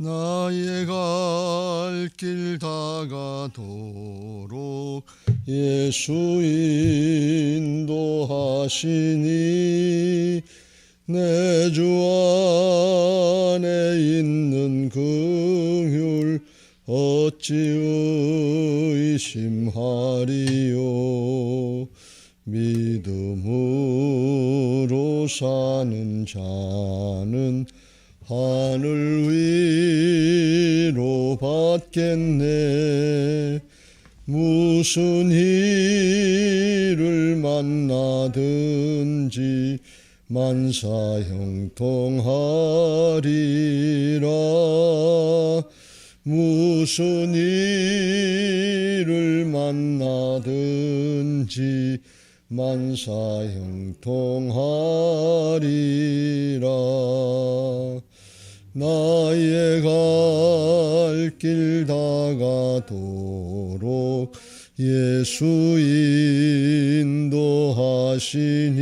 나의 갈 길 다가도록 예수 인도하시니 내 주 안에 있는 긍휼 어찌 의심하리요. 믿음으로 사는 자는 하늘 위로 받겠네. 무슨 일을 만나든지 만사형통하리라. 무슨 일을 만나든지 만사형통하리라. 나의 갈 길 다가도록 예수 인도하시니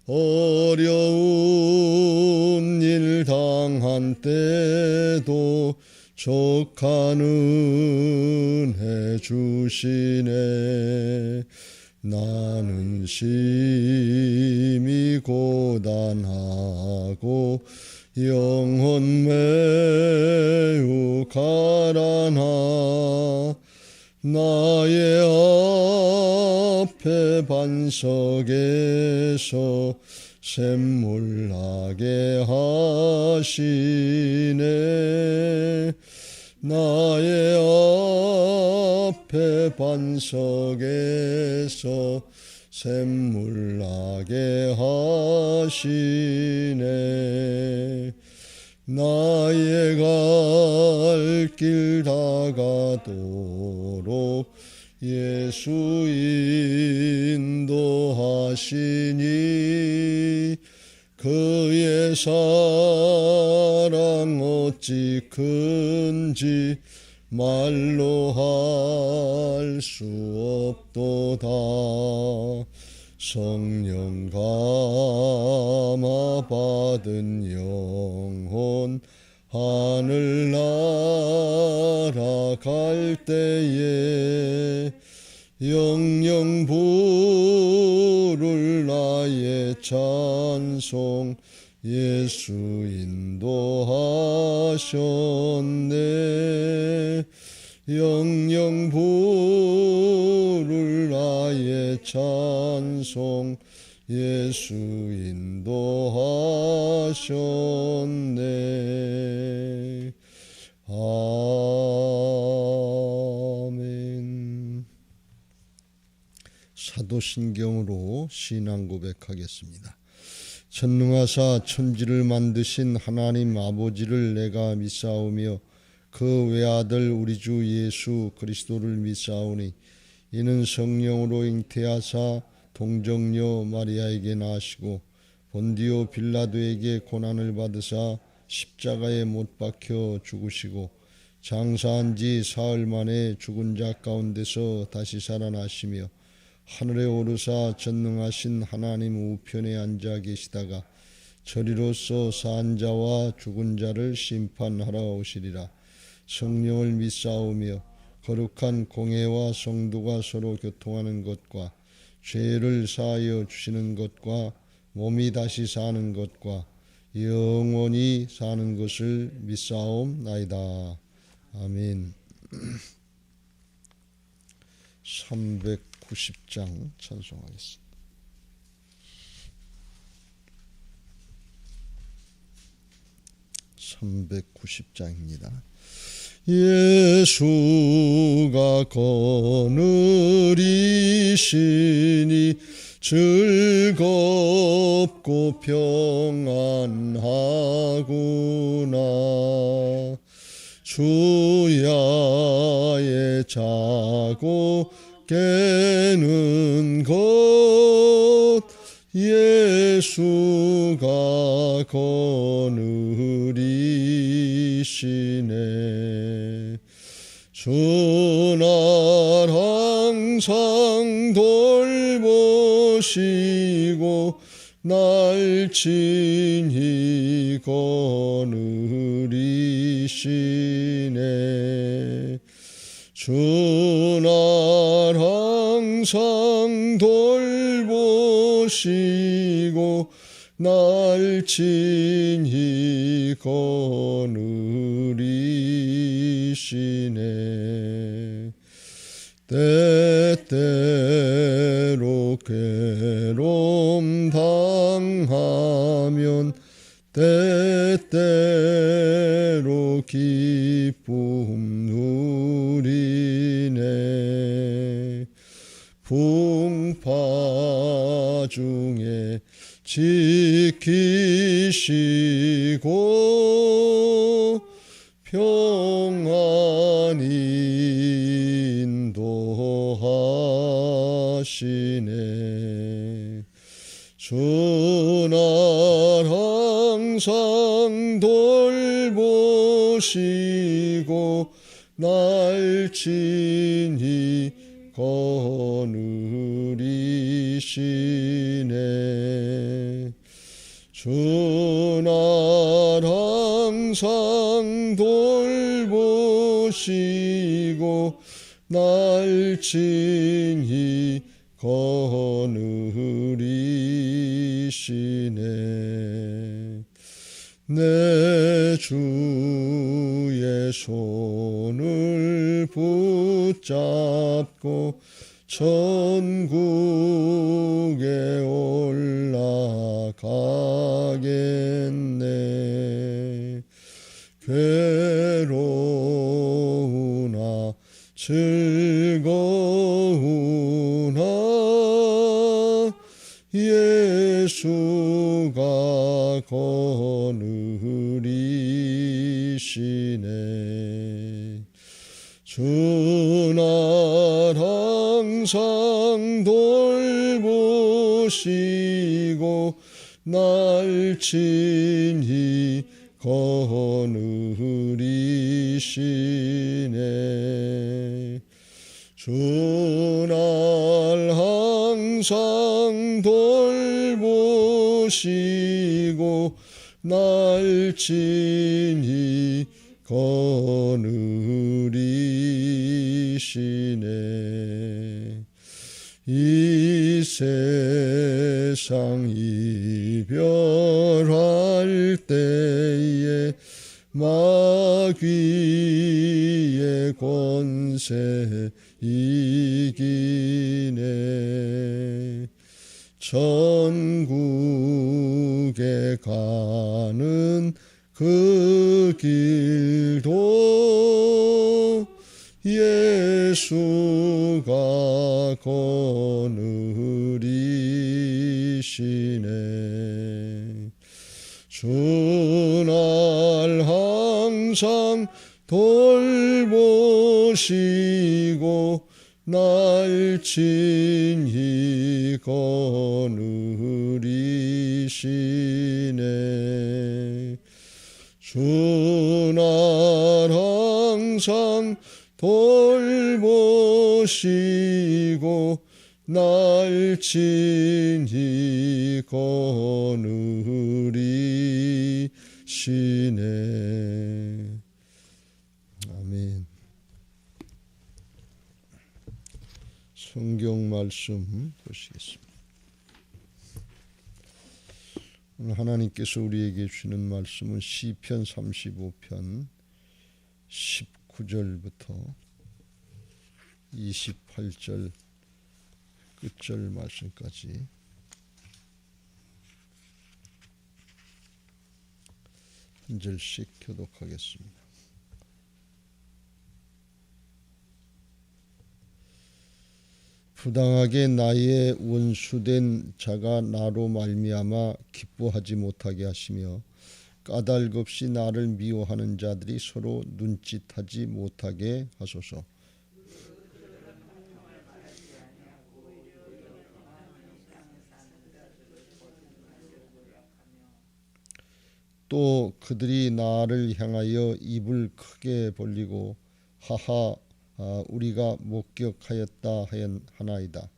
어려운 일 당한 때도 족한 은혜 주시네. 나는 심히 고단하고 영혼 매우 가라나. 나의 앞에 반석에서 샘물 나게 하시네. 나의 앞에 반석에서 샘물 나게 하시네. 나의 갈 길 다가도록 예수 인도하시니 그의 사랑 어찌 큰지 말로 할 수 없도다. 성령 감화 받은 영혼 하늘나라 갈 때에 영영 부를 나의 찬송 예수 인도하셨네. 영영 부를 나의 찬송 예수 인도하셨네. 아멘. 사도신경으로 신앙 고백하겠습니다. 전능하사 천지를 만드신 하나님 아버지를 내가 믿사오며 그 외아들 우리 주 예수 그리스도를 믿사오니 이는 성령으로 잉태하사 동정녀 마리아에게 나시고 본디오 빌라도에게 고난을 받으사 십자가에 못 박혀 죽으시고 장사한 지 사흘 만에 죽은 자 가운데서 다시 살아나시며 하늘에 오르사 전능하신 하나님 우편에 앉아 계시다가 저리로서 산 자와 죽은 자를 심판하러 오시리라. 성령을 믿사오며 거룩한 공회와 성도가 서로 교통하는 것과 죄를 사하여 주시는 것과 몸이 다시 사는 것과 영원히 사는 것을 믿사옵나이다. 아멘. 390장 찬송하겠습니다. (390장입니다) 예수가 거느리시니 즐겁고 평안하구나. 주야에 자고 깨는 것 예수가 거느리시네. 주날 항상 돌보시고 날 친히 거느리시네. 주 날 항상 돌보시고 날 친히 거느리시네. 때때로 괴로움 당하면 때때로 기쁨 누리네. 풍파 중에 지키시고 평안히 인도하시네. 주 날 항상 돌보시고 날 친히 거느리시네. 주 날 항상 돌보시고 날 친히 거느리시네. 내 주의 손을 붙잡고 천국에 올라가겠네. 괴로우나 즐거우나 예수가 거느리시네. 주 날 항상 돌보시고 날 친히 거느리시네. 주 날 항상 돌보시고 날 친히 거느리시네. 이 세상 이별할 때에 마귀의 권세 이기네. 천국에 가는 그 길도 예수가 거느리시네. 주 날 항상 돌보시고 날 친히 거느리시네. 주 날 항상 돌보시고 날 친히 거느리시네. 아멘. 성경 말씀 보시겠습니다. 오늘 하나님께서 우리에게 주시는 말씀은 시편 35편 19절부터 28절 끝절 말씀까지 한 절씩 교독하겠습니다. 부당하게 나의 원수된 자가 나로 말미암아 기뻐하지 못하게 하시며 까닭없이 나를 미워하는 자들이 서로 눈짓하지 못하게 하소서. 또 그들이 나를 향하여 입을 크게 벌리고 하하 우리가 목격하였다 하나이다.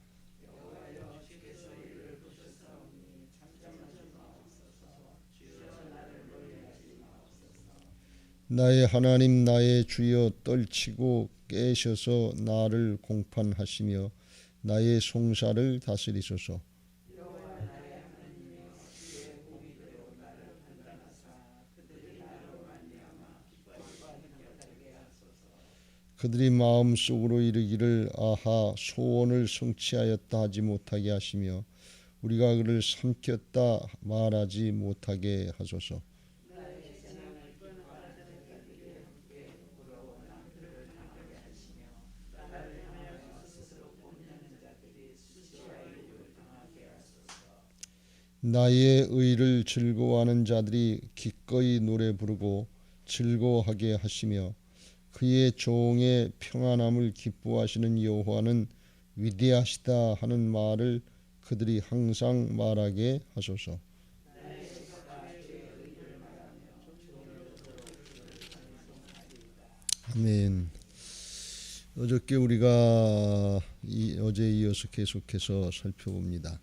나의 하나님 나의 주여 떨치고 깨셔서 나를 공판하시며 나의 송사를 다스리소서. 그들이 마음속으로 이르기를 아하 소원을 성취하였다 하지 못하게 하시며 우리가 그를 삼켰다 말하지 못하게 하소서. 나의 의를 즐거워하는 자들이 기꺼이 노래 부르고 즐거워하게 하시며 그의 종의 평안함을 기뻐하시는 여호와는 위대하시다 하는 말을 그들이 항상 말하게 하소서. 아멘. 어저께 우리가 어제 이어서 계속해서 살펴봅니다.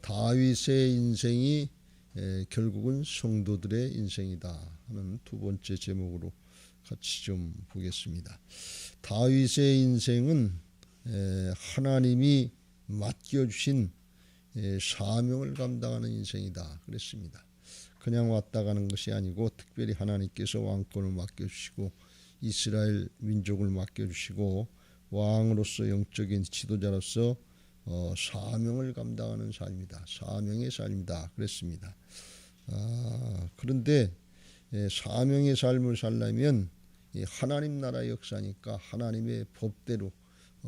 다윗의 인생이 결국은 성도들의 인생이다 하는 두 번째 제목으로 같이 좀 보겠습니다. 다윗의 인생은 하나님이 맡겨주신 사명을 감당하는 인생이다 그랬습니다. 그냥 왔다 가는 것이 아니고 특별히 하나님께서 왕권을 맡겨주시고 이스라엘 민족을 맡겨주시고 왕으로서 영적인 지도자로서 사명을 감당하는 삶이다. 사명의 삶이다 그랬습니다. 그런데 사명의 삶을 살려면 하나님 나라 역사니까 하나님의 법대로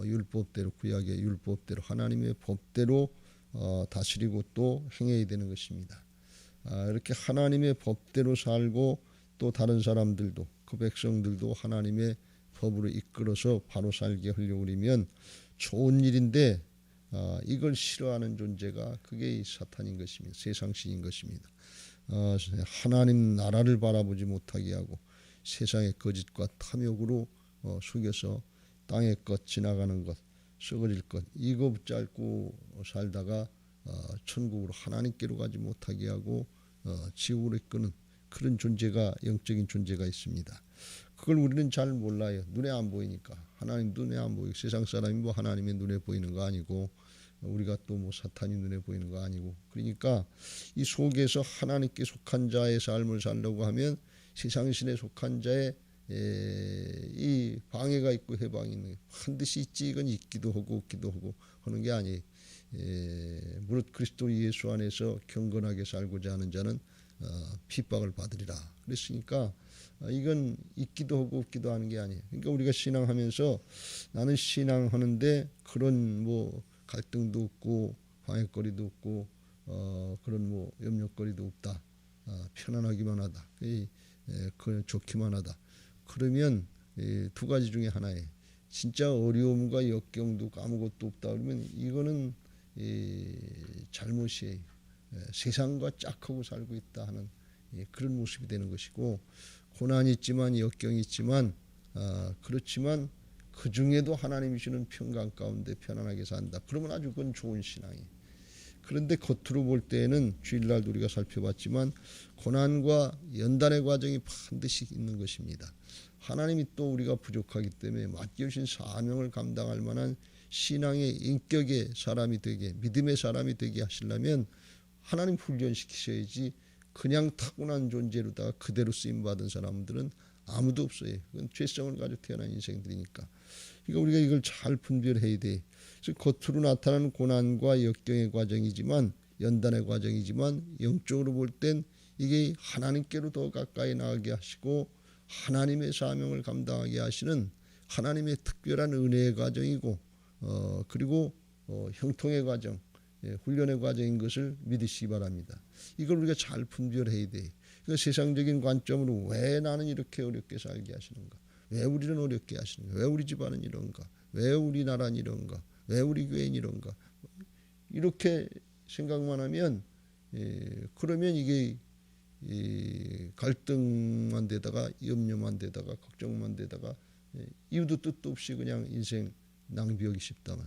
율법대로 구약의 율법대로 하나님의 법대로 다스리고 또 행해야 되는 것입니다. 이렇게 하나님의 법대로 살고 또 다른 사람들도 그 백성들도 하나님의 법으로 이끌어서 바로 살게 하려고 그러면 좋은 일인데 이걸 싫어하는 존재가 그게 이 사탄인 것입니다. 세상신인 것입니다. 하나님 나라를 바라보지 못하게 하고 세상의 거짓과 탐욕으로 속여서 땅의 것 지나가는 것 썩어질 것 이거 붙잡고 살다가 천국으로 하나님께로 가지 못하게 하고 지옥으로 이끄는 그런 존재가 영적인 존재가 있습니다. 그걸 우리는 잘 몰라요. 눈에 안 보이니까. 하나님 눈에 안 보이고 세상 사람이 뭐 하나님의 눈에 보이는 거 아니고 우리가 또 뭐 사탄이 눈에 보이는 거 아니고 그러니까 이 속에서 하나님께 속한 자의 삶을 살려고 하면 세상신에 속한 자의 이 방해가 있고 해방이 있는 반드시 있지 이건 있기도 하고 없기도 하고 하는 게 아니에요. 무릇 그리스도 예수 안에서 경건하게 살고자 하는 자는 핍박을 받으리라 그랬으니까 이건 있기도 하고 없기도 하는 게 아니에요. 그러니까 우리가 신앙하면서 나는 신앙하는데 그런 뭐 갈등도 없고 방해거리도 없고 그런 뭐 염려거리도 없다. 편안하기만 하다. 그 좋기만 하다. 그러면 두 가지 중에 하나에 진짜 어려움과 역경도 아무것도 없다 그러면 이거는 잘못이에요. 세상과 짝하고 살고 있다 하는 그런 모습이 되는 것이고 고난이 있지만 역경이 있지만 그렇지만 그 중에도 하나님이 주는 평강 가운데 편안하게 산다. 그러면 아주 그건 좋은 신앙이에요. 그런데 겉으로 볼 때에는 주일날도 우리가 살펴봤지만 고난과 연단의 과정이 반드시 있는 것입니다. 하나님이 또 우리가 부족하기 때문에 맡겨주신 사명을 감당할 만한 신앙의 인격의 사람이 되게 믿음의 사람이 되게 하시려면 하나님 훈련시키셔야지 그냥 타고난 존재로다가 그대로 쓰임받은 사람들은 아무도 없어요. 그건 죄성을 가지고 태어난 인생들이니까. 그러니까 우리가 이걸 잘 분별해야 돼. 그래서 겉으로 나타나는 고난과 역경의 과정이지만 연단의 과정이지만 영적으로 볼 땐 이게 하나님께로 더 가까이 나가게 하시고 하나님의 사명을 감당하게 하시는 하나님의 특별한 은혜의 과정이고 그리고 형통의 과정 훈련의 과정인 것을 믿으시기 바랍니다. 이걸 우리가 잘 분별해야 돼. 그러니까 세상적인 관점으로 왜 나는 이렇게 어렵게 살게 하시는가? 왜 우리는 어렵게 하시는가? 왜 우리 집안은 이런가? 왜 우리나라는 이런가? 왜 우리 교회는 이런가? 이렇게 생각만 하면 그러면 이게 갈등만 되다가 염려만 되다가 걱정만 되다가 이유도 뜻도 없이 그냥 인생 낭비하기 쉽다만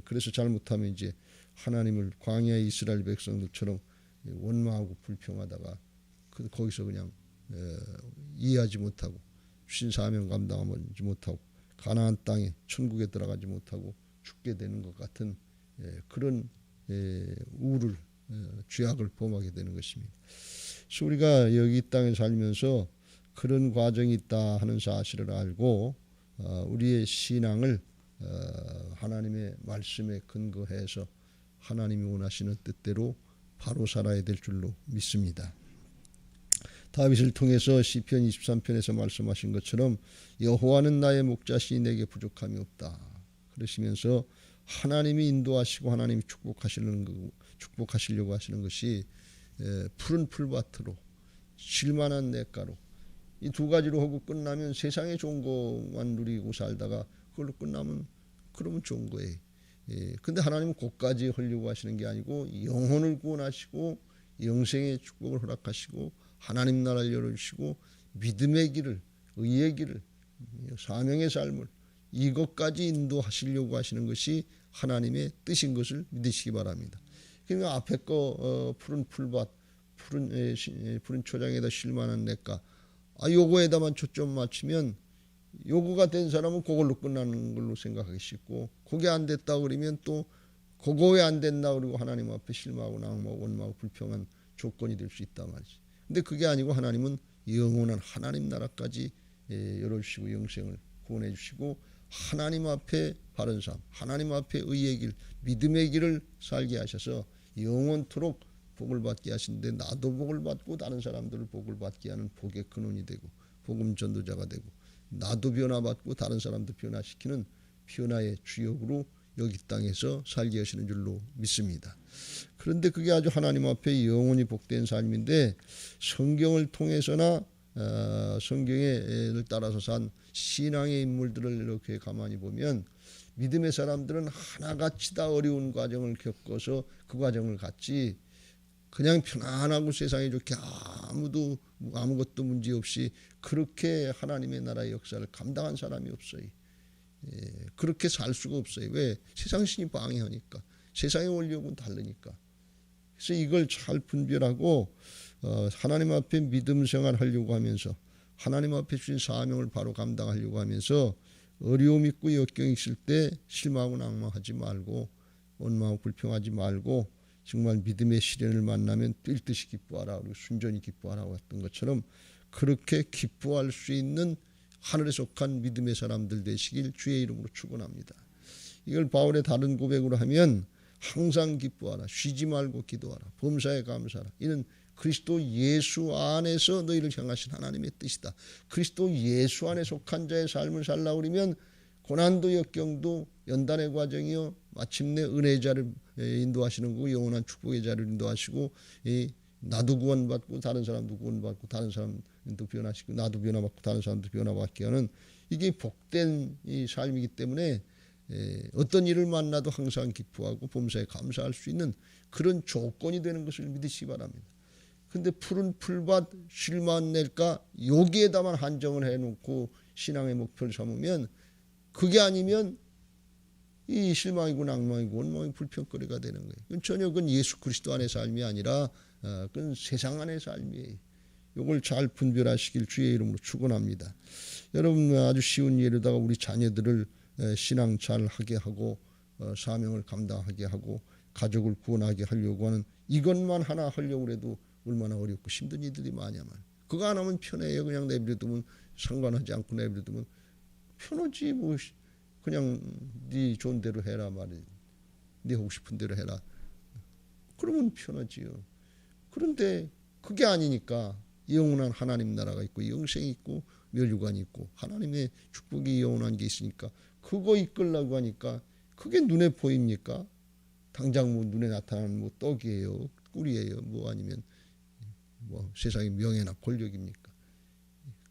그래서 잘못하면 이제 하나님을 광야의 이스라엘 백성들처럼 원망하고 불평하다가 거기서 그냥 이해하지 못하고 주신 사명 감당하지 못하고 가나안 땅에 천국에 들어가지 못하고 죽게 되는 것 같은 그런 우를 죄악을 범하게 되는 것입니다. 그래서 우리가 여기 이 땅에 살면서 그런 과정이 있다 하는 사실을 알고 우리의 신앙을 하나님의 말씀에 근거해서 하나님이 원하시는 뜻대로 바로 살아야 될 줄로 믿습니다. 다윗을 통해서 시편 23편에서 말씀하신 것처럼 여호와는 나의 목자시니 내게 부족함이 없다 그러시면서 하나님이 인도하시고 하나님이 축복하시려고 하시는 것이 푸른 풀밭으로 쉴만한 냇가로 이 두 가지로 하고 끝나면 세상에 좋은 것만 누리고 살다가 그걸로 끝나면 그러면 좋은 거예요. 근데 하나님은 그것까지 하려고 하시는 게 아니고 영혼을 구원하시고 영생의 축복을 허락하시고 하나님 나라를 열어주시고 믿음의 길을 의의 길을 사명의 삶을 이것까지 인도하시려고 하시는 것이 하나님의 뜻인 것을 믿으시기 바랍니다. 그러니까 앞에 거 푸른 풀밭 푸른 초장에다 쉴만한 냇가 요거에다만 초점 맞추면 요거가 된 사람은 그걸로 끝나는 걸로 생각하기 쉽고 그게 안 됐다 그러면 또 그거 왜 안 됐나 그리고 하나님 앞에 실망하고 낙망하고 원망하고 불평한 조건이 될 수 있단 말이지. 근데 그게 아니고 하나님은 영원한 하나님 나라까지 열어주시고 영생을 구원해 주시고 하나님 앞에 바른 삶 하나님 앞에 의의 길 믿음의 길을 살게 하셔서 영원토록 복을 받게 하시는데 나도 복을 받고 다른 사람들을 복을 받게 하는 복의 근원이 되고 복음 전도자가 되고 나도 변화받고 다른 사람도 변화시키는 변화의 주역으로 여기 땅에서 살게 하시는 줄로 믿습니다. 그런데 그게 아주 하나님 앞에 영원히 복된 삶인데 성경을 통해서나 성경을 따라서 산 신앙의 인물들을 이렇게 가만히 보면 믿음의 사람들은 하나같이 다 어려운 과정을 겪어서 그 과정을 갔지 그냥 편안하고 세상에 좋게 아무것도 문제없이 그렇게 하나님의 나라의 역사를 감당한 사람이 없어요. 그렇게 살 수가 없어요. 왜? 세상 신이 방해하니까. 세상의 원리하고는 다르니까. 그래서 이걸 잘 분별하고 하나님 앞에 믿음 생활하려고 하면서 하나님 앞에 주신 사명을 바로 감당하려고 하면서 어려움 있고 역경이 있을 때 실망하고 낙망하지 말고 원망하고 불평하지 말고 정말 믿음의 시련을 만나면 뛸 듯이 기뻐하라 그리고 순전히 기뻐하라고 했던 것처럼 그렇게 기뻐할 수 있는 하늘에 속한 믿음의 사람들 되시길 주의 이름으로 축원합니다. 이걸 바울의 다른 고백으로 하면 항상 기뻐하라 쉬지 말고 기도하라 범사에 감사하라 이는 그리스도 예수 안에서 너희를 향하신 하나님의 뜻이다. 그리스도 예수 안에 속한 자의 삶을 살라고 그러면 고난도 역경도 연단의 과정이요 마침내 은혜의 자를 인도하시는 거고 영원한 축복의 자를 인도하시고 나도 구원받고 다른 사람도 구원받고 다른 사람도 변화시키고 나도 변화받고 다른 사람도 변화받게 하는 이게 복된 이 삶이기 때문에 어떤 일을 만나도 항상 기뻐하고 범사에 감사할 수 있는 그런 조건이 되는 것을 믿으시기 바랍니다. 근데 푸른 풀밭 쉴만 낼까 여기에다만 한정을 해놓고 신앙의 목표를 삼으면 그게 아니면 이 실망이고 낭망이고 원망이고 불평거리가 되는 거예요. 그건 전혀 그건 예수 그리스도 안의 삶이 아니라 그건 세상 안의 삶이에요. 이걸 잘 분별하시길 주의 이름으로 축원합니다. 여러분 아주 쉬운 예로다가 우리 자녀들을 신앙 잘 하게 하고 사명을 감당하게 하고 가족을 구원하게 하려고 하는 이것만 하나 하려고 해도 얼마나 어렵고 힘든 일들이 많냐만. 그거 안 하면 편해요. 그냥 내버려두면 상관하지 않고 내버려두면 편하지 뭐 그냥 네 좋은 대로 해라 말이야. 네 하고 싶은 대로 해라. 그러면 편하지요. 그런데 그게 아니니까 영원한 하나님 나라가 있고 영생이 있고 멸류관이 있고 하나님의 축복이 영원한 게 있으니까 그거 이끌려고 하니까 그게 눈에 보입니까? 당장 뭐 눈에 나타나는 뭐 떡이에요, 꿀이에요, 뭐 아니면 뭐 세상의 명예나 권력입니까?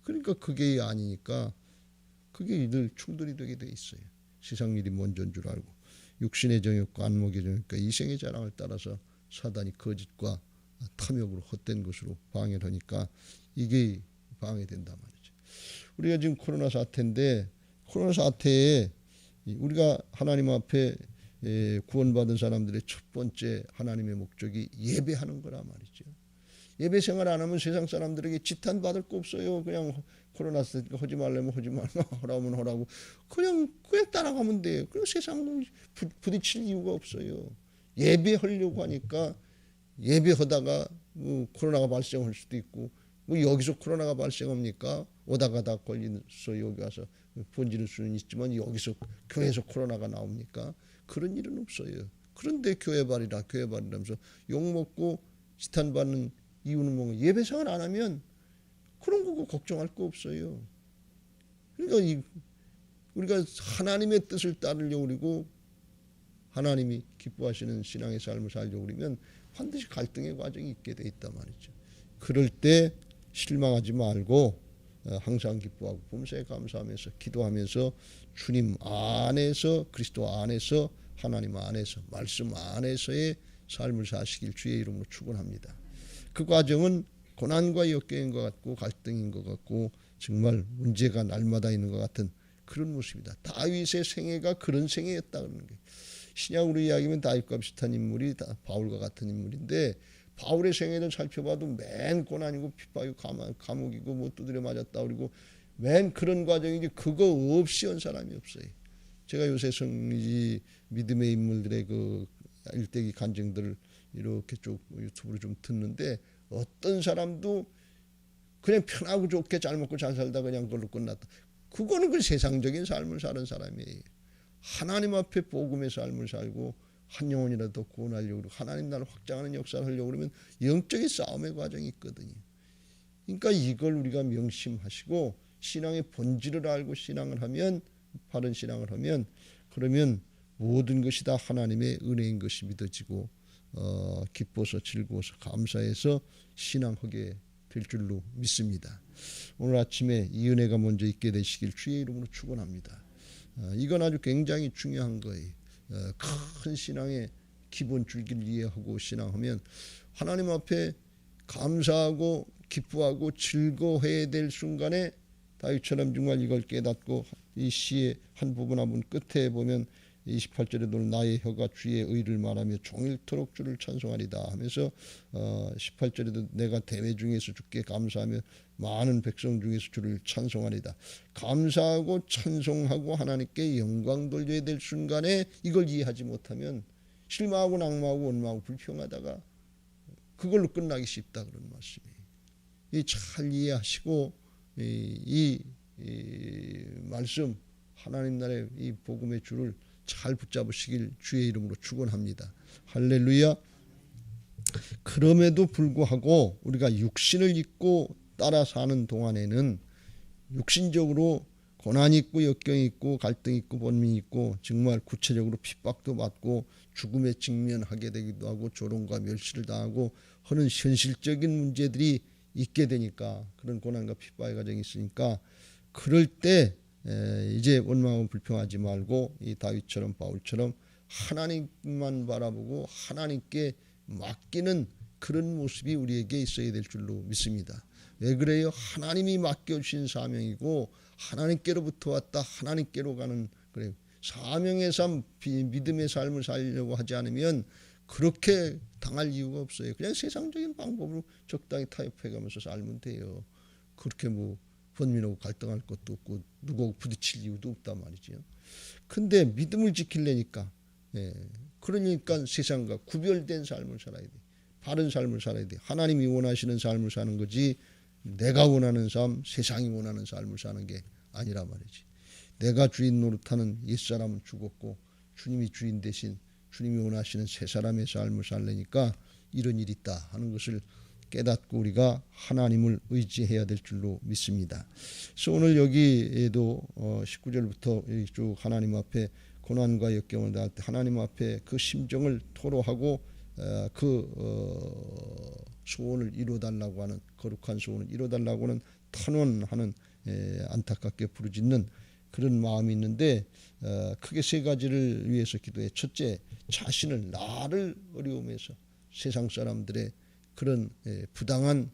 그러니까 그게 아니니까 그게 늘 충돌이 되게 돼 있어요. 세상 일이 먼저인 줄 알고 육신의 정욕과 안목의 정욕과 이생의 자랑을 따라서 사단이 거짓과 탐욕으로 헛된 것으로 방해를 하니까 이게 방해된단 말이죠. 우리가 지금 코로나 사태인데 코로나 사태에 우리가 하나님 앞에 구원받은 사람들의 첫 번째 하나님의 목적이 예배하는 거란 말이죠. 예배 생활 안 하면 세상 사람들에게 지탄 받을 거 없어요. 그냥 코로나 때니까 하지 말라면 하지 말라, 하라면 하라고 그냥 따라가면 돼요. 그리고 세상 부딪힐 이유가 없어요. 예배하려고 하니까 예배하다가 뭐 코로나가 발생할 수도 있고, 뭐 여기서 코로나가 발생합니까? 오다 가다 걸려서 여기 와서 번지는 수는 있지만 여기서 교회에서 코로나가 나옵니까? 그런 일은 없어요. 그런데 교회발이라면서 욕먹고 지탄받는 이유는 뭔가? 예배생활 안 하면 그런 거 걱정할 거 없어요. 그러니까 우리가 하나님의 뜻을 따르려고 그러고 하나님이 기뻐하시는 신앙의 삶을 살려고 그러면 반드시 갈등의 과정이 있게 돼 있단 말이죠. 그럴 때 실망하지 말고 항상 기뻐하고 범사에 감사하면서 기도하면서 주님 안에서, 그리스도 안에서, 하나님 안에서, 말씀 안에서의 삶을 사시길 주의 이름으로 축원합니다. 그 과정은 고난과 역경인 것 같고 갈등인 것 같고 정말 문제가 날마다 있는 것 같은 그런 모습이다. 다윗의 생애가 그런 생애였다 그러는 거예요. 신약으로 이야기하면 다윗과 비슷한 인물이 바울과 같은 인물인데, 바울의 생애를 살펴봐도 맨 고난이고 핍박이고 감옥이고 뭐 두드려 맞았다 그리고 맨 그런 과정이지 그거 없이 한 사람이 없어요. 제가 요새 성리지 믿음의 인물들의 그 일대기 간증들을 이렇게 쭉 유튜브로 좀 듣는데, 어떤 사람도 그냥 편하고 좋게 잘 먹고 잘 살다 그냥 그걸로 끝났다. 그거는 그 세상적인 삶을 사는 사람이에요. 하나님 앞에 복음의 삶을 살고 한 영혼이라도 구원하려고 그러고 하나님 나라를 확장하는 역사를 하려고 그러면 영적인 싸움의 과정이 있거든요. 그러니까 이걸 우리가 명심하시고 신앙의 본질을 알고 신앙을 하면, 바른 신앙을 하면, 그러면 모든 것이 다 하나님의 은혜인 것이 믿어지고 기뻐서 즐거워서 감사해서 신앙하게 될 줄로 믿습니다. 오늘 아침에 이 은혜가 먼저 있게 되시길 주의 이름으로 축원합니다. 이건 아주 굉장히 중요한 거예요. 큰 신앙의 기본 줄기를 이해하고 신앙하면 하나님 앞에 감사하고 기뻐하고 즐거워해야 될 순간에 다윗처럼 정말 이걸 깨닫고 이 시의 한 부분 한 분 끝에 보면 28절에도 나의 혀가 주의 의를 말하며 종일토록 주를 찬송하리다 하면서 18절에도 내가 대회 중에서 주께 감사하며 많은 백성 중에서 주를 찬송하리다. 감사하고 찬송하고 하나님께 영광 돌려야 될 순간에 이걸 이해하지 못하면 실망하고 낙망하고 원망하고 불평하다가 그걸로 끝나기 쉽다 그런 말씀이에요. 잘 이해하시고 이 말씀 하나님 나라의 이 복음의 줄을 잘 붙잡으시길 주의 이름으로 축원합니다. 할렐루야. 그럼에도 불구하고 우리가 육신을 입고 따라 사는 동안에는 육신적으로 고난이 있고 역경이 있고 갈등이 있고 번민이 있고 정말 구체적으로 핍박도 받고 죽음에 직면하게 되기도 하고 조롱과 멸시를 당하고 하는 현실적인 문제들이 있게 되니까, 그런 고난과 핍박의 과정이 있으니까 그럴 때 이제 원망하고 불평하지 말고 이 다윗처럼 바울처럼 하나님만 바라보고 하나님께 맡기는 그런 모습이 우리에게 있어야 될 줄로 믿습니다. 왜 그래요? 하나님이 맡겨주신 사명이고 하나님께로부터 왔다 하나님께로 가는, 그래요. 사명의 삶, 믿음의 삶을 살려고 하지 않으면 그렇게 당할 이유가 없어요. 그냥 세상적인 방법으로 적당히 타협해가면서 살면 돼요. 그렇게 뭐 번민하고 갈등할 것도 없고 누구하고 부딪힐 이유도 없단 말이죠. 근데 믿음을 지키려니까 그러니까 세상과 구별된 삶을 살아야 돼. 바른 삶을 살아야 돼. 하나님이 원하시는 삶을 사는 거지 내가 원하는 삶, 세상이 원하는 삶을 사는 게 아니라 말이지. 내가 주인 노릇하는 옛사람은 죽었고 주님이 주인 대신 주님이 원하시는 새 사람의 삶을 살려니까 이런 일이 있다 하는 것을 깨닫고 우리가 하나님을 의지해야 될 줄로 믿습니다. 그래서 오늘 여기에도 19절부터 쭉 하나님 앞에 고난과 역경을 당할 때 하나님 앞에 그 심정을 토로하고 그 소원을 이루어달라고 하는, 거룩한 소원을 이루어달라고 하는 탄원하는 안타깝게 부르짖는 그런 마음이 있는데, 크게 세 가지를 위해서 기도해. 첫째, 자신을, 나를 어려움에서 세상 사람들의 그런 부당한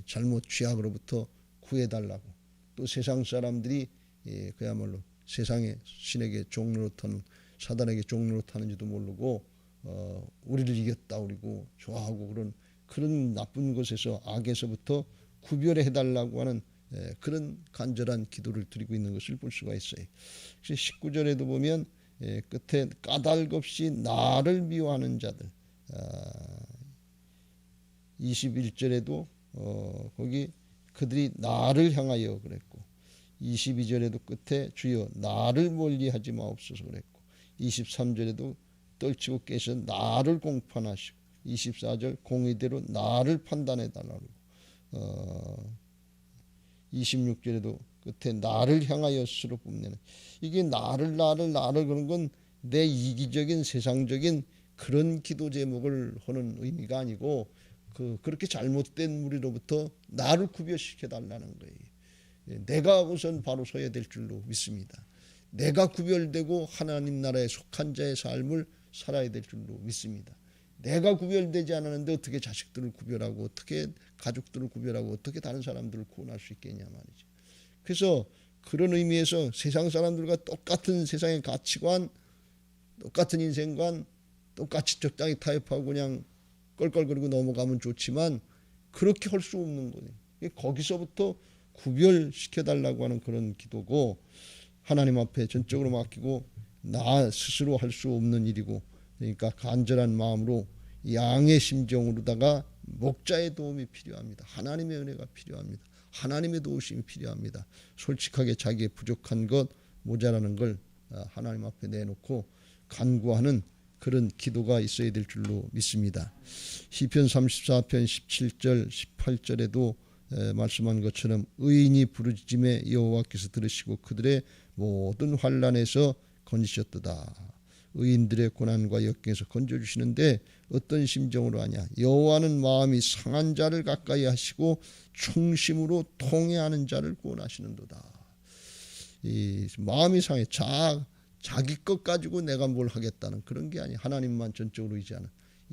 잘못 죄악으로부터 구해달라고, 또 세상 사람들이 그야말로 세상의 신에게 종노릇하는, 사단에게 종노릇하는지도 모르고 우리를 이겼다 그러고 좋아하고 그런 그런 나쁜 것에서 악에서부터 구별해 달라고 하는 그런 간절한 기도를 드리고 있는 것을 볼 수가 있어요. 19절에도 보면 끝에 까닭없이 나를 미워하는 자들, 21절에도 거기 그들이 나를 향하여 그랬고, 22절에도 끝에 주여 나를 멀리하지 마옵소서 그랬고, 23절에도 떨치고 깨서 나를 공판하시고, 24절 공의대로 나를 판단해 달라고, 26절에도 끝에 나를 향하여 스스로 뽐내는, 이게 나를 그런 건 내 이기적인 세상적인 그런 기도 제목을 하는 의미가 아니고 그렇게 잘못된 무리로부터 나를 구별시켜 달라는 거예요. 내가 우선 바로 서야 될 줄로 믿습니다. 내가 구별되고 하나님 나라에 속한 자의 삶을 살아야 될 줄로 믿습니다. 내가 구별되지 않았는데 어떻게 자식들을 구별하고 어떻게 가족들을 구별하고 어떻게 다른 사람들을 구원할 수 있겠냐 말이죠. 그래서 그런 의미에서 세상 사람들과 똑같은 세상의 가치관, 똑같은 인생관, 똑같이 적당히 타협하고 그냥 껄껄거리고 넘어가면 좋지만 그렇게 할 수 없는 거예요. 거기서부터 구별시켜달라고 하는 그런 기도고, 하나님 앞에 전적으로 맡기고 나 스스로 할 수 없는 일이고, 그러니까 간절한 마음으로 양의 심정으로다가 목자의 도움이 필요합니다. 하나님의 은혜가 필요합니다. 하나님의 도우심이 필요합니다. 솔직하게 자기의 부족한 것, 모자라는 걸 하나님 앞에 내놓고 간구하는 그런 기도가 있어야 될 줄로 믿습니다. 시편 34편 17절 18절에도 말씀한 것처럼 의인이 부르짖음에 여호와께서 들으시고 그들의 모든 환난에서 건지셨도다. 의인들의 고난과 역경에서 건져주시는데 어떤 심정으로 하냐. 여호와는 마음이 상한 자를 가까이 하시고 충심으로 통회하는 자를 구원하시는도다. 이 마음이 상해 자기 것 가지고 내가 뭘 하겠다는 그런 게 아니야. 하나님만 전적으로 의지하는,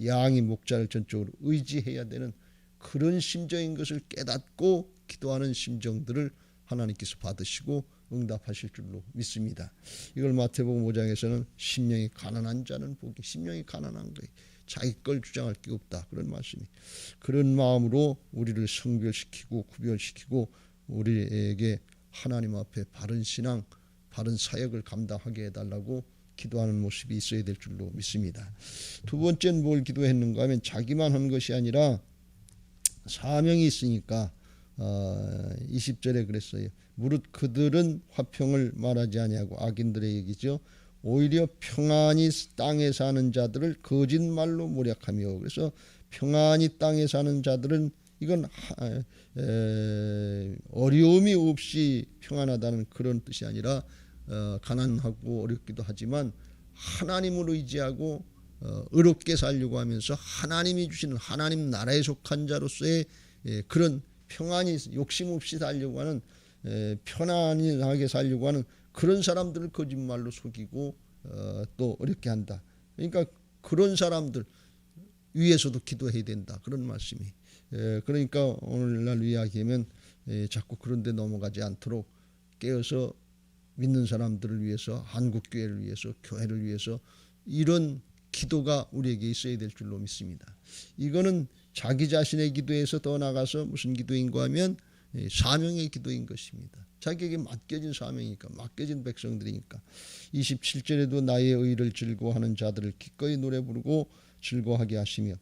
양이 목자를 전적으로 의지해야 되는 그런 심정인 것을 깨닫고 기도하는 심정들을 하나님께서 받으시고 응답하실 줄로 믿습니다. 이걸 마태복음 5장에서는 심령이 가난한 자는 복이, 심령이 가난한 거예요. 자기 걸 주장할 게 없다, 그런 말씀이. 그런 마음으로 우리를 성별시키고 구별시키고 우리에게 하나님 앞에 바른 신앙, 바른 사역을 감당하게 해달라고 기도하는 모습이 있어야 될 줄로 믿습니다. 두 번째는 뭘 기도했는가 하면 자기만 한 것이 아니라 사명이 있으니까 20절에 그랬어요. 무릇 그들은 화평을 말하지 아니하고, 악인들의 얘기죠. 오히려 평안히 땅에 사는 자들을 거짓말로 모략하며, 그래서 평안히 땅에 사는 자들은 이건 어려움이 없이 평안하다는 그런 뜻이 아니라 가난하고 어렵기도 하지만 하나님을 의지하고 의롭게 살려고 하면서 하나님이 주시는 하나님 나라에 속한 자로서의 그런 평안히 욕심 없이 살려고 하는, 편안하게 살려고 하는 그런 사람들을 거짓말로 속이고 또 어렵게 한다. 그러니까 그런 사람들 위해서도 기도해야 된다, 그런 말씀이. 그러니까 오늘날 이야기하면 자꾸 그런 데 넘어가지 않도록 깨어서 믿는 사람들을 위해서, 한국교회를 위해서, 교회를 위해서 이런 기도가 우리에게 있어야 될 줄로 믿습니다. 이거는 자기 자신의 기도에서 더 나가서 무슨 기도인가 하면 사명의 기도인 것입니다. 자기에게 맡겨진 사명이니까, 맡겨진 백성들이니까. 27절에도 나의 의를 즐거워하는 자들을 기꺼이 노래 부르고 즐거워하게 하시며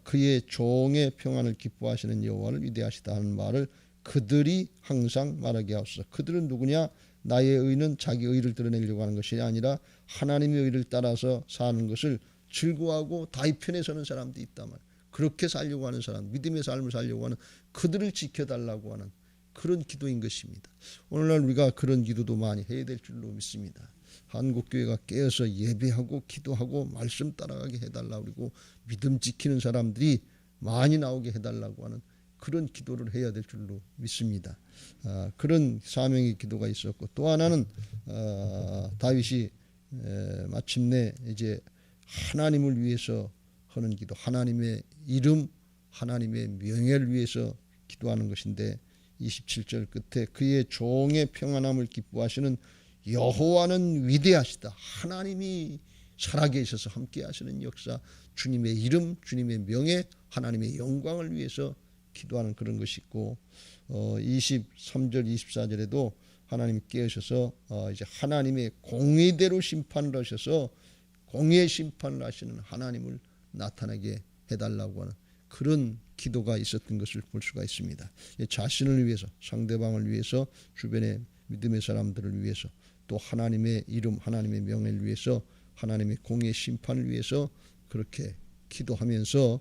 그의 종의 평안을 기뻐하시는 여호와를 위대하시다 하는 말을 그들이 항상 말하게 하옵소서. 그들은 누구냐? 나의 의는 자기 의를 드러내려고 하는 것이 아니라 하나님의 의를 따라서 사는 것을 즐거워하고 다이 편에 서는 사람도 있단 말이에요. 그렇게 살려고 하는 사람, 믿음의 삶을 살려고 하는 그들을 지켜달라고 하는 그런 기도인 것입니다. 오늘날 우리가 그런 기도도 많이 해야 될 줄로 믿습니다. 한국교회가 깨어서 예배하고 기도하고 말씀 따라가게 해달라고, 그리고 믿음 지키는 사람들이 많이 나오게 해달라고 하는 그런 기도를 해야 될 줄로 믿습니다. 그런 사명의 기도가 있었고, 또 하나는 다윗이 마침내 이제 하나님을 위해서 하는 기도, 하나님의 이름, 하나님의 명예를 위해서 기도하는 것인데 27절 끝에 그의 종의 평안함을 기뻐하시는 여호와는 위대하시다. 하나님이 살아계셔서 함께 하시는 역사, 주님의 이름, 주님의 명예, 하나님의 영광을 위해서 기도하는 그런 것이 있고 23절 24절에도 하나님 깨우셔서 이제 하나님의 공의대로 심판을 하셔서 공의의 심판을 하시는 하나님을 나타나게 해달라고 하는 그런 기도가 있었던 것을 볼 수가 있습니다. 자신을 위해서, 상대방을 위해서, 주변의 믿음의 사람들을 위해서, 또 하나님의 이름, 하나님의 명예를 위해서, 하나님의 공의의 심판을 위해서 그렇게 기도하면서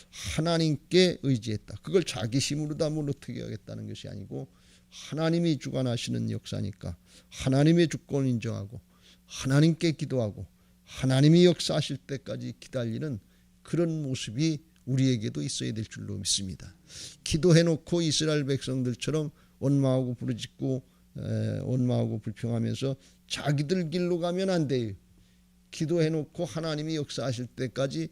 하나님께 의지했다. 그걸 자기 힘으로 다 뭘 어떻게 하겠다는 것이 아니고 하나님이 주관하시는 역사니까 하나님의 주권을 인정하고 하나님께 기도하고 하나님이 역사하실 때까지 기다리는 그런 모습이 우리에게도 있어야 될 줄로 믿습니다. 기도해놓고 이스라엘 백성들처럼 원망하고 부르짖고 원망하고 불평하면서 자기들 길로 가면 안 돼요. 기도해놓고 하나님이 역사하실 때까지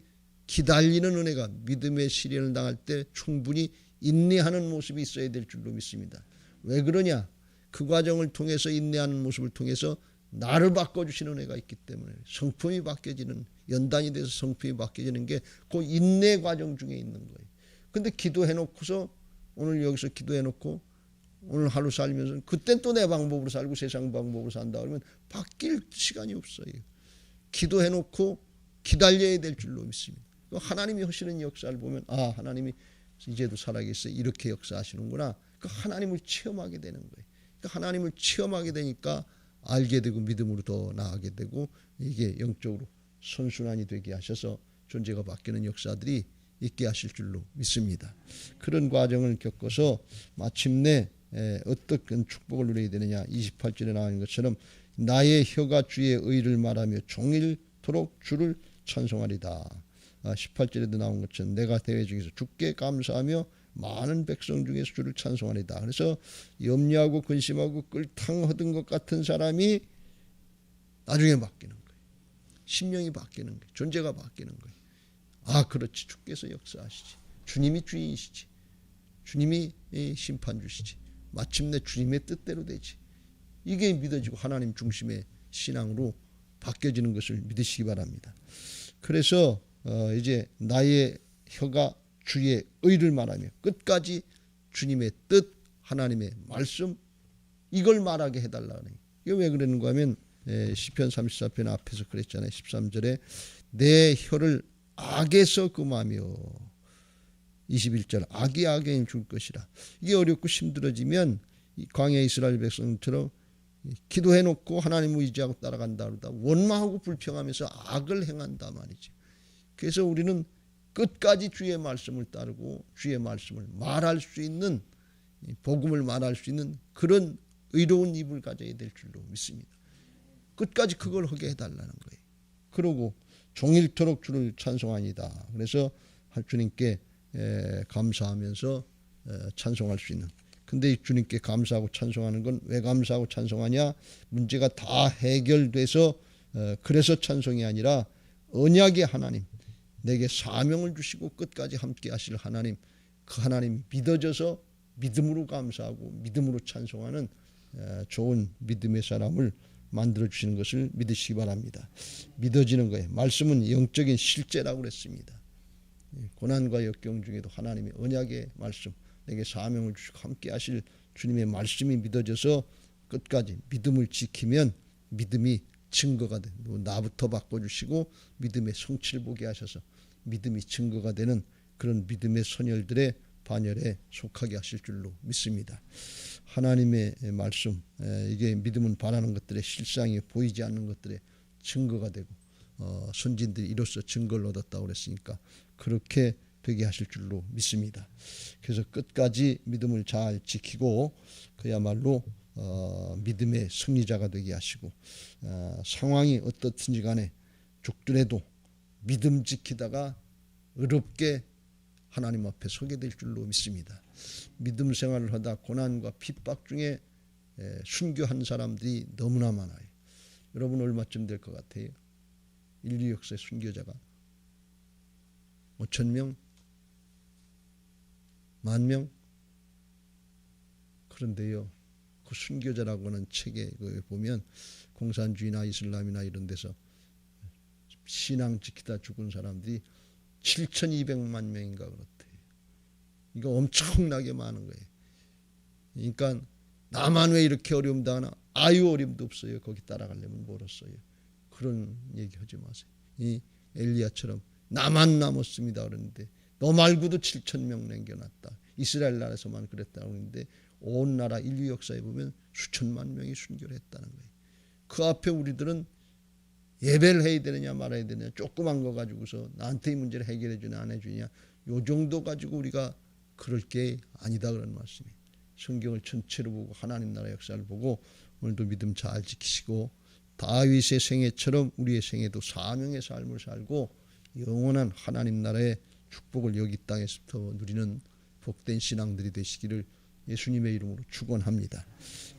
기다리는 은혜가 믿음의 시련을 당할 때 충분히 인내하는 모습이 있어야 될 줄로 믿습니다. 왜 그러냐? 그 과정을 통해서 인내하는 모습을 통해서 나를 바꿔주시는 은혜가 있기 때문에 성품이 바뀌어지는 연단이 돼서 성품이 바뀌어지는 게 그 인내 과정 중에 있는 거예요. 근데 기도해놓고서 오늘 여기서 기도해놓고 오늘 하루 살면서 그땐 또 내 방법으로 살고 세상 방법으로 산다 그러면 바뀔 시간이 없어요. 기도해놓고 기다려야 될 줄로 믿습니다. 하나님이 하시는 역사를 보면 아 하나님이 이제도 살아계셔 이렇게 역사하시는구나. 그 하나님을 체험하게 되는 거예요. 그 하나님을 체험하게 되니까 알게 되고 믿음으로 더 나아가게 되고 이게 영적으로 선순환이 되게 하셔서 존재가 바뀌는 역사들이 있게 하실 줄로 믿습니다. 그런 과정을 겪어서 마침내 어떤 축복을 누려야 되느냐 28절에 나오는 것처럼 나의 혀가 주의 의를 말하며 종일토록 주를 찬송하리다. 18절에도 나온 것처럼 내가 대회 중에서 주께 감사하며 많은 백성 중에서 주를 찬송하리다. 그래서 염려하고 근심하고 끌탕 허든 것 같은 사람이 나중에 바뀌는 거예요. 심령이 바뀌는 거예요. 존재가 바뀌는 거예요. 아 그렇지 주께서 역사하시지. 주님이 주인이시지. 주님이 심판주시지. 마침내 주님의 뜻대로 되지. 이게 믿어지고 하나님 중심의 신앙으로 바뀌어지는 것을 믿으시기 바랍니다. 그래서 이제 나의 혀가 주의 의를 말하며 끝까지 주님의 뜻 하나님의 말씀 이걸 말하게 해달라는 이게 왜 그러는가 하면 시편 34편 앞에서 그랬잖아요. 13절에 내 혀를 악에서 금하며 21절 악이 악에 줄 것이라. 이게 어렵고 힘들어지면 광야 이스라엘 백성처럼 기도해놓고 하나님을 의지하고 따라간다 그러다 원망하고 불평하면서 악을 행한다 말이죠. 그래서 우리는 끝까지 주의 말씀을 따르고 주의 말씀을 말할 수 있는 복음을 말할 수 있는 그런 의로운 입을 가져야 될 줄로 믿습니다. 끝까지 그걸 하게 해달라는 거예요. 그러고 종일토록 주를 찬송하니다. 그래서 주님께 감사하면서 찬송할 수 있는. 근데 주님께 감사하고 찬송하는 건 왜 감사하고 찬송하냐? 문제가 다 해결돼서 그래서 찬송이 아니라 언약의 하나님 내게 사명을 주시고 끝까지 함께 하실 하나님 그 하나님 믿어져서 믿음으로 감사하고 믿음으로 찬송하는 좋은 믿음의 사람을 만들어 주시는 것을 믿으시기 바랍니다. 믿어지는 거예요. 말씀은 영적인 실제라고 그랬습니다. 고난과 역경 중에도 하나님의 언약의 말씀 내게 사명을 주시고 함께 하실 주님의 말씀이 믿어져서 끝까지 믿음을 지키면 믿음이 증거가 돼. 나부터 바꿔주시고 믿음의 성취를 보게 하셔서 믿음이 증거가 되는 그런 믿음의 선열들의 반열에 속하게 하실 줄로 믿습니다. 하나님의 말씀 이게 믿음은 바라는 것들의 실상이 보이지 않는 것들의 증거가 되고 선진들이 이로써 증거를 얻었다고 그랬으니까 그렇게 되게 하실 줄로 믿습니다. 그래서 끝까지 믿음을 잘 지키고 그야말로 믿음의 승리자가 되게 하시고 상황이 어떻든지 간에 죽더라도 믿음 지키다가 어렵게 하나님 앞에 서게 될 줄로 믿습니다. 믿음 생활을 하다 고난과 핍박 중에 순교한 사람들이 너무나 많아요. 여러분 얼마쯤 될 것 같아요? 인류 역사의 순교자가 5,000명? 10,000명? 그런데요. 그 순교자라고 하는 책에 보면 공산주의나 이슬람이나 이런 데서 신앙 지키다 죽은 사람들이 7,200만 명인가 그렇대. 이거 엄청나게 많은 거예요. 그러니까 나만 왜 이렇게 어려움 당하나? 아유 어림도 없어요. 거기 따라가려면 멀었어요. 그런 얘기 하지 마세요. 이 엘리야처럼 나만 남았습니다 그러는데 너 말고도 7,000명 남겨놨다. 이스라엘 나라에서만 그랬다고 하는데 온 나라 인류 역사에 보면 수천만 명이 순교를 했다는 거예요. 그 앞에 우리들은 예배를 해야 되느냐 말아야 되느냐, 조그만 거 가지고서 나한테 이 문제를 해결해 주냐 안 해주냐, 요 정도 가지고 우리가 그럴 게 아니다 그런 말씀이에요. 성경을 전체로 보고 하나님 나라 역사를 보고 오늘도 믿음 잘 지키시고 다윗의 생애처럼 우리의 생애도 사명의 삶을 살고 영원한 하나님 나라의 축복을 여기 땅에서부터 누리는 복된 신앙들이 되시기를 예수님의 이름으로 축원합니다.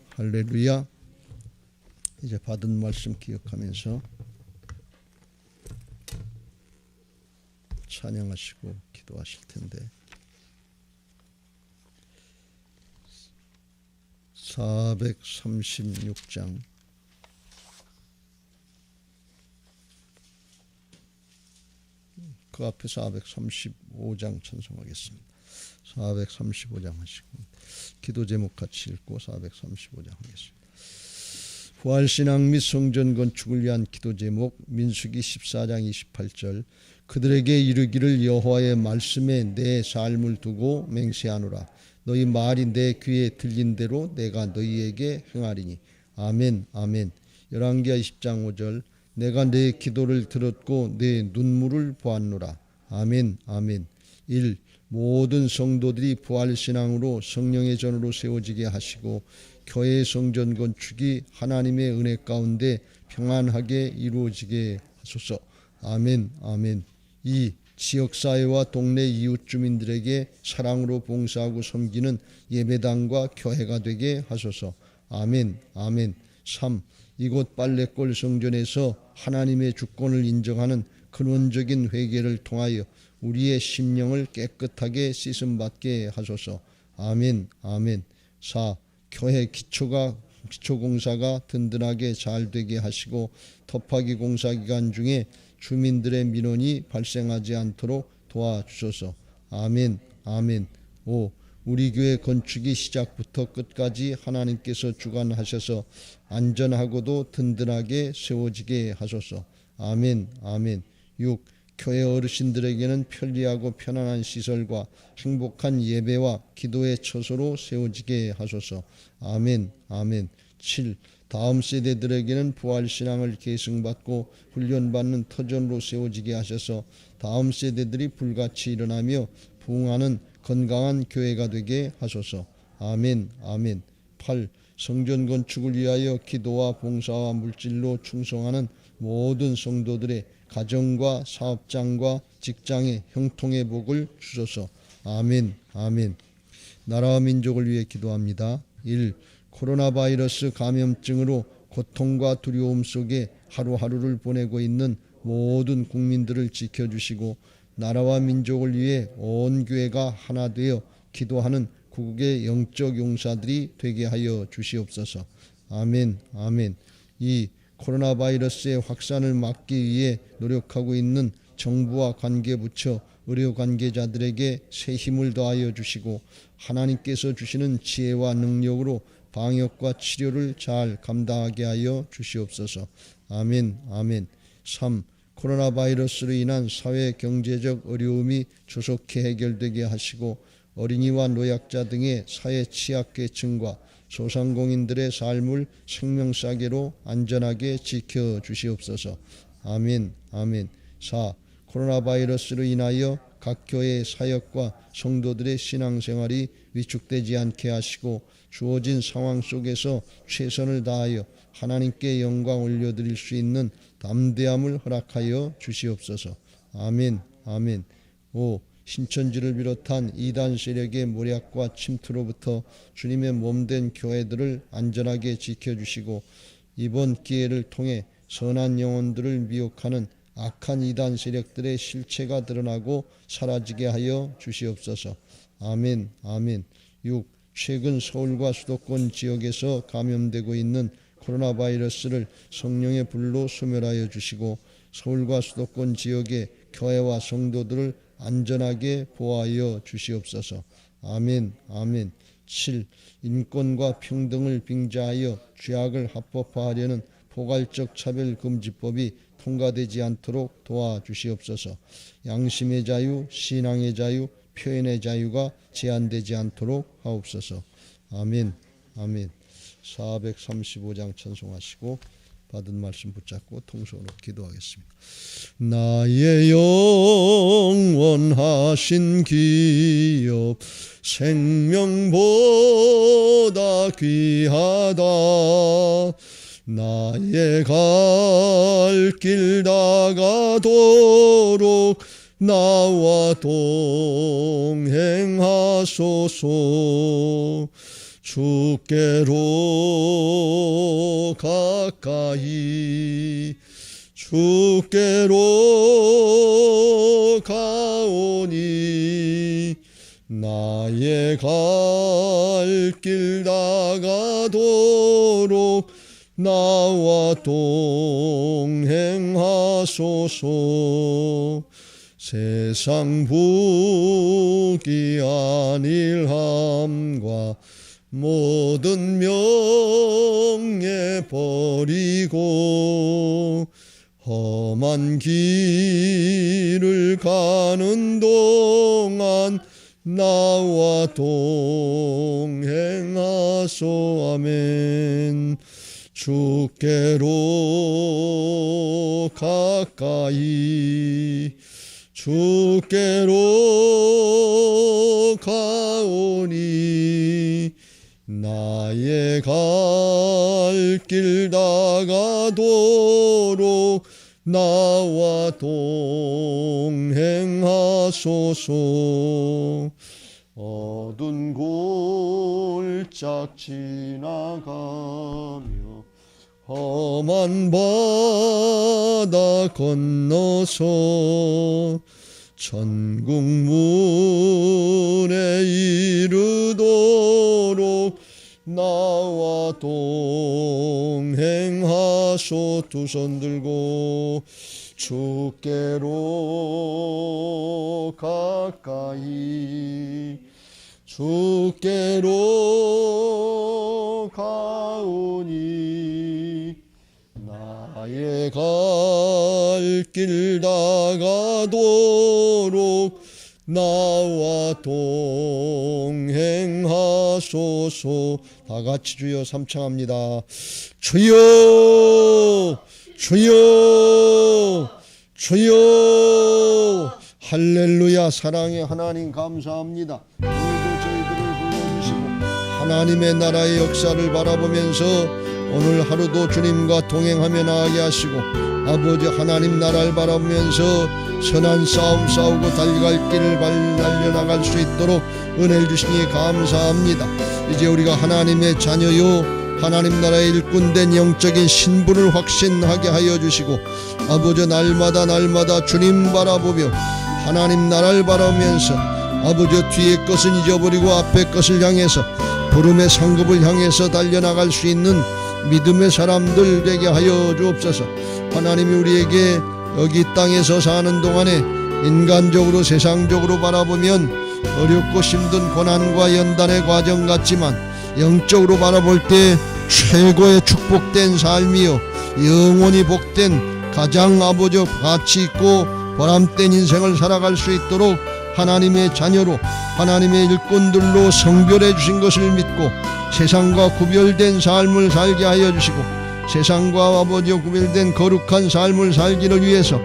할렐루야. 이제 받은 말씀 기억하면서 찬양하시고 기도하실 텐데 436장 그 앞에 435장 찬송하겠습니다. 435장 하시고 기도 제목 같이 읽고 435장 하겠습니다. 부활신앙 및 성전 건축을 위한 기도 제목 민수기 14장 28절 그들에게 이르기를 여호와의 말씀에 내 삶을 두고 맹세하노라. 너희 말이 내 귀에 들린 대로 내가 너희에게 행하리니. 아멘 아멘. 열왕기하 20장 5절 내가 내 기도를 들었고 내 눈물을 보았노라. 아멘 아멘. 1. 모든 성도들이 부활신앙으로 성령의 전으로 세워지게 하시고 교회 성전 건축이 하나님의 은혜 가운데 평안하게 이루어지게 하소서. 아멘 아멘. 2. 지역사회와 동네 이웃 주민들에게 사랑으로 봉사하고 섬기는 예배당과 교회가 되게 하소서. 아멘 아멘. 3. 이곳 빨래골 성전에서 하나님의 주권을 인정하는 근원적인 회개를 통하여 우리의 심령을 깨끗하게 씻음받게 하소서. 아멘 아멘. 4. 교회 기초공사가 든든하게 잘 되게 하시고 터파기 공사 기간 중에 주민들의 민원이 발생하지 않도록 도와주소서. 아멘 아멘. 5. 우리 교회 건축이 시작부터 끝까지 하나님께서 주관하셔서 안전하고도 든든하게 세워지게 하소서. 아멘 아멘. 6. 교회 어르신들에게는 편리하고 편안한 시설과 행복한 예배와 기도의 처소로 세워지게 하소서. 아멘 아멘. 7. 다음 세대들에게는 부활신앙을 계승받고 훈련받는 터전으로 세워지게 하셔서 다음 세대들이 불같이 일어나며 부흥하는 건강한 교회가 되게 하소서. 아멘 아멘. 8. 성전 건축을 위하여 기도와 봉사와 물질로 충성하는 모든 성도들의 가정과 사업장과 직장의 형통의 복을 주소서. 아멘 아멘. 나라와 민족을 위해 기도합니다. 1. 코로나 바이러스 감염증으로 고통과 두려움 속에 하루하루를 보내고 있는 모든 국민들을 지켜주시고 나라와 민족을 위해 온 교회가 하나 되어 기도하는 국의 영적 용사들이 되게 하여 주시옵소서. 아멘 아멘. 2. 코로나 바이러스의 확산을 막기 위해 노력하고 있는 정부와 관계부처, 의료 관계자들에게 새 힘을 더하여 주시고 하나님께서 주시는 지혜와 능력으로 방역과 치료를 잘 감당하게 하여 주시옵소서. 아멘 아멘. 3. 코로나 바이러스로 인한 사회 경제적 어려움이 조속히 해결되게 하시고 어린이와 노약자 등의 사회 취약계층과 소상공인들의 삶을 생명사계로 안전하게 지켜주시옵소서. 아멘 아멘. 4. 코로나 바이러스로 인하여 각 교회의 사역과 성도들의 신앙생활이 위축되지 않게 하시고 주어진 상황 속에서 최선을 다하여 하나님께 영광 올려드릴 수 있는 담대함을 허락하여 주시옵소서. 아멘 아멘. 5. 신천지를 비롯한 이단 세력의 모략과 침투로부터 주님의 몸된 교회들을 안전하게 지켜주시고 이번 기회를 통해 선한 영혼들을 미혹하는 악한 이단 세력들의 실체가 드러나고 사라지게 하여 주시옵소서. 아멘 아멘. 6. 최근 서울과 수도권 지역에서 감염되고 있는 코로나 바이러스를 성령의 불로 소멸하여 주시고 서울과 수도권 지역의 교회와 성도들을 안전하게 보호하여 주시옵소서. 아멘. 아멘. 7. 인권과 평등을 빙자하여 죄악을 합법화하려는 포괄적 차별금지법이 통과되지 않도록 도와주시옵소서. 양심의 자유, 신앙의 자유, 표현의 자유가 제한되지 않도록 하옵소서. 아멘. 아멘. 435장 찬송하시고 받은 말씀 붙잡고 통성으로 기도하겠습니다. 나의 영원하신 기업 생명보다 귀하다. 나의 갈 길 다가도록 나와 동행하소서. 주께로 가까이 주께로 가오니 나의 갈 길 다가도록 나와 동행하소서. 세상 부귀안일함과 모든 명예 버리고 험한 길을 가는 동안 나와 동행하소. 아멘. 주께로 가까이 주께로 가오니 나의 갈 길 다가도록 나와 동행하소서. 어두운 골짝 지나가며 험한 바다 건너서 천국 문에 이르도록 나와 동행하소. 두 손 들고 주께로 가까이 주께로 가오니 나의 갈 길 다가도록 나와 동행하소서. 다 같이 주여 삼창합니다. 주여 주여 주여. 할렐루야. 사랑의 하나님 감사합니다. 오늘도 저희들을 불러주시고 하나님의 나라의 역사를 바라보면서 오늘 하루도 주님과 동행하며 나가게 하시고 아버지 하나님 나라를 바라보면서 선한 싸움 싸우고 달려갈 길을 달려나갈 수 있도록 은혜를 주시니 감사합니다. 이제 우리가 하나님의 자녀요 하나님 나라의 일꾼된 영적인 신분을 확신하게 하여 주시고 아버지 날마다 주님 바라보며 하나님 나라를 바라보면서 아버지 뒤의 것은 잊어버리고 앞의 것을 향해서 부름의 상급을 향해서 달려나갈 수 있는 믿음의 사람들 되게 하여 주옵소서. 하나님이 우리에게 여기 땅에서 사는 동안에 인간적으로 세상적으로 바라보면 어렵고 힘든 고난과 연단의 과정 같지만 영적으로 바라볼 때 최고의 축복된 삶이요 영원히 복된 가장 아버지 가치 있고 보람된 인생을 살아갈 수 있도록 하나님의 자녀로 하나님의 일꾼들로 성별해 주신 것을 믿고 세상과 구별된 삶을 살게 하여 주시고 세상과 아버지와 구별된 거룩한 삶을 살기를 위해서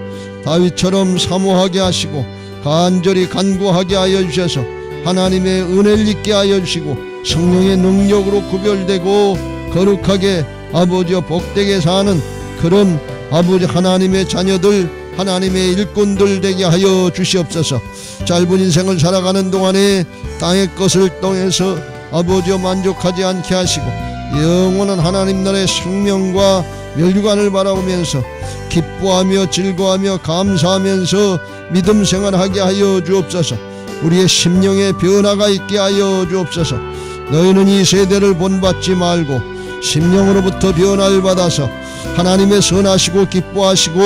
다윗처럼 사모하게 하시고 간절히 간구하게 하여 주셔서 하나님의 은혜를 입게 하여 주시고 성령의 능력으로 구별되고 거룩하게 아버지와 복되게 사는 그런 아버지 하나님의 자녀들 하나님의 일꾼들 되게 하여 주시옵소서. 짧은 인생을 살아가는 동안에 땅의 것을 통해서 아버지와 만족하지 않게 하시고 영원한 하나님 나라의 생명과 멸류관을 바라보면서 기뻐하며 즐거워하며 감사하면서 믿음 생활하게 하여 주옵소서. 우리의 심령에 변화가 있게 하여 주옵소서. 너희는 이 세대를 본받지 말고 심령으로부터 변화를 받아서 하나님의 선하시고 기뻐하시고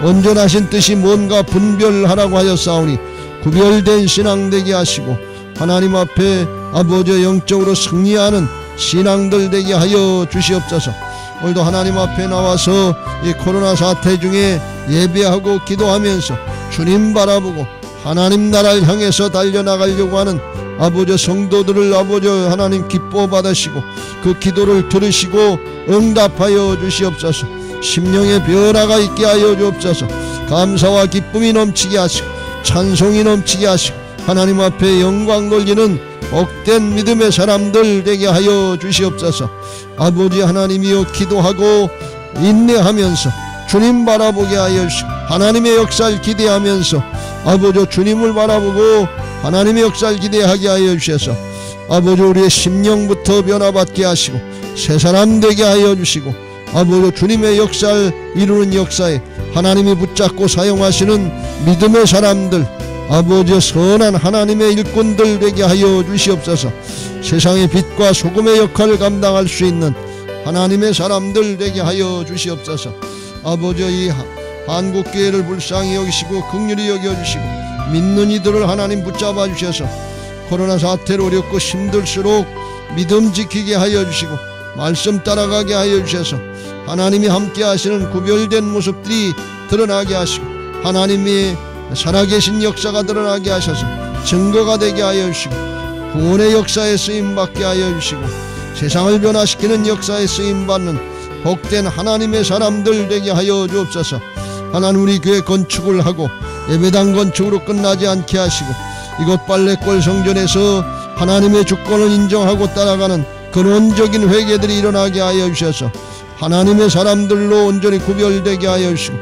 온전하신 뜻이 뭔가 분별하라고 하였사오니 구별된 신앙 되게 하시고 하나님 앞에 아버지 영적으로 승리하는 신앙들 되게 하여 주시옵소서. 오늘도 하나님 앞에 나와서 이 코로나 사태 중에 예배하고 기도하면서 주님 바라보고 하나님 나라를 향해서 달려나가려고 하는 아버지 성도들을 아버지 하나님 기뻐 받으시고 그 기도를 들으시고 응답하여 주시옵소서. 심령의 변화가 있게 하여 주옵소서. 감사와 기쁨이 넘치게 하시고 찬송이 넘치게 하시고 하나님 앞에 영광 돌리는 복된 믿음의 사람들 되게 하여 주시옵소서. 아버지 하나님이여 기도하고 인내하면서 주님 바라보게 하여 주시고 하나님의 역사를 기대하면서 아버지 주님을 바라보고 하나님의 역사를 기대하게 하여 주셔서 아버지 우리의 심령부터 변화받게 하시고 새 사람 되게 하여 주시고 아버지 주님의 역사를 이루는 역사에 하나님이 붙잡고 사용하시는 믿음의 사람들 아버지 선한 하나님의 일꾼들 되게 하여 주시옵소서. 세상의 빛과 소금의 역할을 감당할 수 있는 하나님의 사람들 되게 하여 주시옵소서. 아버지 이 한국교회를 불쌍히 여기시고 긍휼히 여겨주시고 믿는 이들을 하나님 붙잡아 주셔서 코로나 사태로 어렵고 힘들수록 믿음 지키게 하여 주시고 말씀 따라가게 하여 주셔서 하나님이 함께 하시는 구별된 모습들이 드러나게 하시고 하나님이 살아계신 역사가 드러나게 하셔서 증거가 되게 하여 주시고 구원의 역사에 쓰임받게 하여 주시고 세상을 변화시키는 역사에 쓰임받는 복된 하나님의 사람들 되게 하여 주옵소서. 하나님 우리 교회 건축을 하고 예배당 건축으로 끝나지 않게 하시고 이곳 빨래골 성전에서 하나님의 주권을 인정하고 따라가는 근원적인 회개들이 일어나게 하여 주셔서 하나님의 사람들로 온전히 구별되게 하여 주시고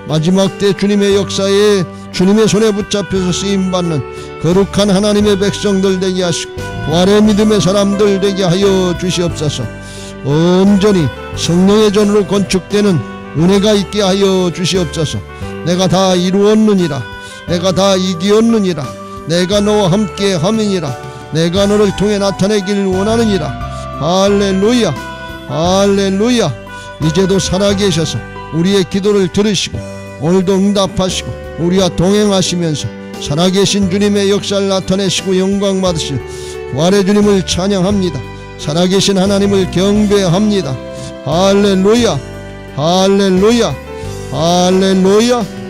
마지막 때 주님의 역사에 주님의 손에 붙잡혀서 쓰임받는 거룩한 하나님의 백성들 되게 하시고 부활의 믿음의 사람들 되게 하여 주시옵소서. 온전히 성령의 전으로 건축되는 은혜가 있게 하여 주시옵소서. 내가 다 이루었느니라. 내가 다 이기었느니라. 내가 너와 함께 함이니라. 내가 너를 통해 나타내길 원하느니라. 할렐루야 할렐루야. 이제도 살아계셔서 우리의 기도를 들으시고 오늘도 응답하시고 우리와 동행하시면서 살아계신 주님의 역사를 나타내시고 영광 받으실 부활의 주님을 찬양합니다. 살아계신 하나님을 경배합니다. 할렐루야 할렐루야 할렐루야.